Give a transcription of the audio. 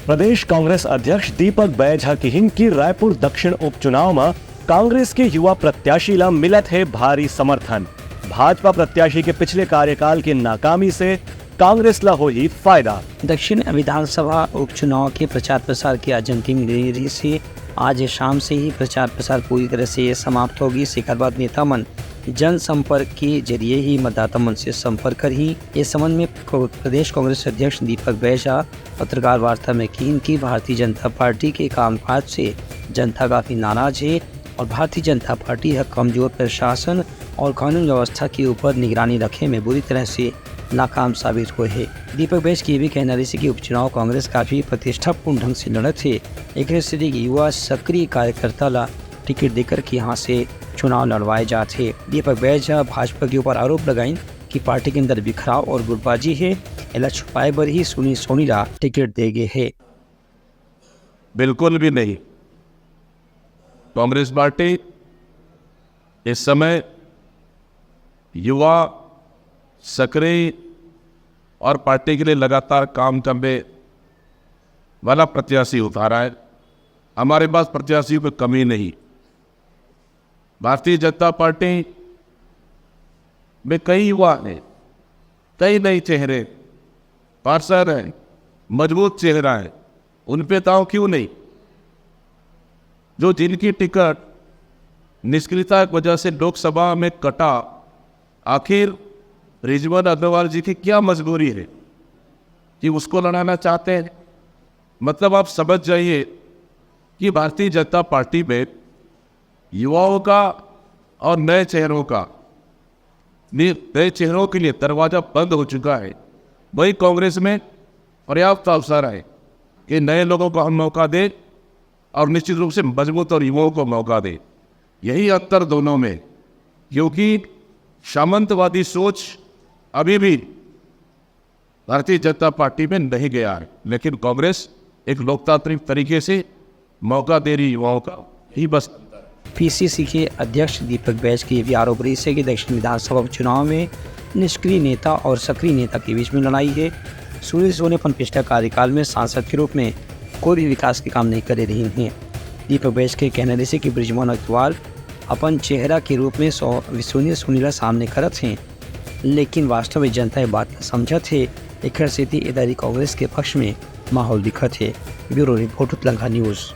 प्रदेश कांग्रेस अध्यक्ष दीपक बैज कहिन की रायपुर दक्षिण उपचुनाव में कांग्रेस के युवा प्रत्याशी ला मिलत है भारी समर्थन। भाजपा प्रत्याशी के पिछले कार्यकाल की नाकामी से कांग्रेस ला हो ही फायदा। दक्षिण विधानसभा उपचुनाव के प्रचार प्रसार की आज अंतिम देरी से आज शाम से ही प्रचार प्रसार पूरी तरह से समाप्त होगी। इसके बाद नेता मन जनसंपर्क के जरिए ही मतदाता मन से संपर्क कर ही इस संबंध में प्रदेश कांग्रेस अध्यक्ष दीपक बैज पत्रकार वार्ता में कही कि भारतीय जनता पार्टी के कामकाज से जनता काफी नाराज है और भारतीय जनता पार्टी कमजोर प्रशासन और कानून व्यवस्था के ऊपर निगरानी रखे में बुरी तरह से नाकाम साबित हुए है। दीपक बैज की भी कहना रही कि उपचुनाव कांग्रेस काफी प्रतिष्ठापूर्ण ढंग से लड़त है। एक स्थिति युवा सक्रिय कार्यकर्ता ला टिकट देकर के यहाँ से चुनाव लड़वाए जाते। दीपक बैज भाजपा के ऊपर आरोप लगाइन कि पार्टी के अंदर बिखराव और गुटबाजी है, इला छुपाए बर ही सुनी सोनी ला टिकट दे गए है। बिल्कुल भी नहीं। कांग्रेस पार्टी इस समय युवा सक्रिय और पार्टी के लिए लगातार काम करने वाला प्रत्याशी उतारा है। हमारे पास प्रत्याशियों की कमी नहीं। भारतीय जनता पार्टी में कई युवा हैं, कई नए चेहरे, पार्षद हैं, मजबूत चेहरा है, उन पे दांव क्यों नहीं? जो जिनकी टिकट निष्क्रियता की वजह से लोकसभा में कटा, आखिर रिजवान अग्रवाल जी की क्या मजबूरी है कि उसको लड़ाना चाहते हैं? मतलब आप समझ जाइए कि भारतीय जनता पार्टी में युवाओं का और नए चेहरों के लिए दरवाजा बंद हो चुका है। वही कांग्रेस में पर्याप्त अवसर है कि नए लोगों को हम मौका दें और निश्चित रूप से मजबूत और युवाओं को मौका दें। यही अंतर दोनों में, क्योंकि सामंतवादी सोच अभी भी भारतीय जनता पार्टी में नहीं गया है, लेकिन कांग्रेस एक लोकतांत्रिक तरीके से मौका दे रही युवाओं का, ही बस। पीसीसी के अध्यक्ष दीपक बैज की भी आरोप रही है कि दक्षिण विधानसभा चुनाव में निष्क्रिय नेता और सक्रिय नेता के बीच में लड़ाई है। सुनील सोनी अपन पिछले कार्यकाल में सांसद के रूप में कोई भी विकास के काम नहीं कर रही हैं। दीपक बैज के कहने रही कि बृजमोहन अग्रवाल अपन चेहरा के रूप में सुनील सोनीला सामने करत हैं, लेकिन वास्तव में जनता ये बात समझत है। एक स्थिति इधर कांग्रेस के पक्ष में माहौल दिखत है। Bureau report Telangana news.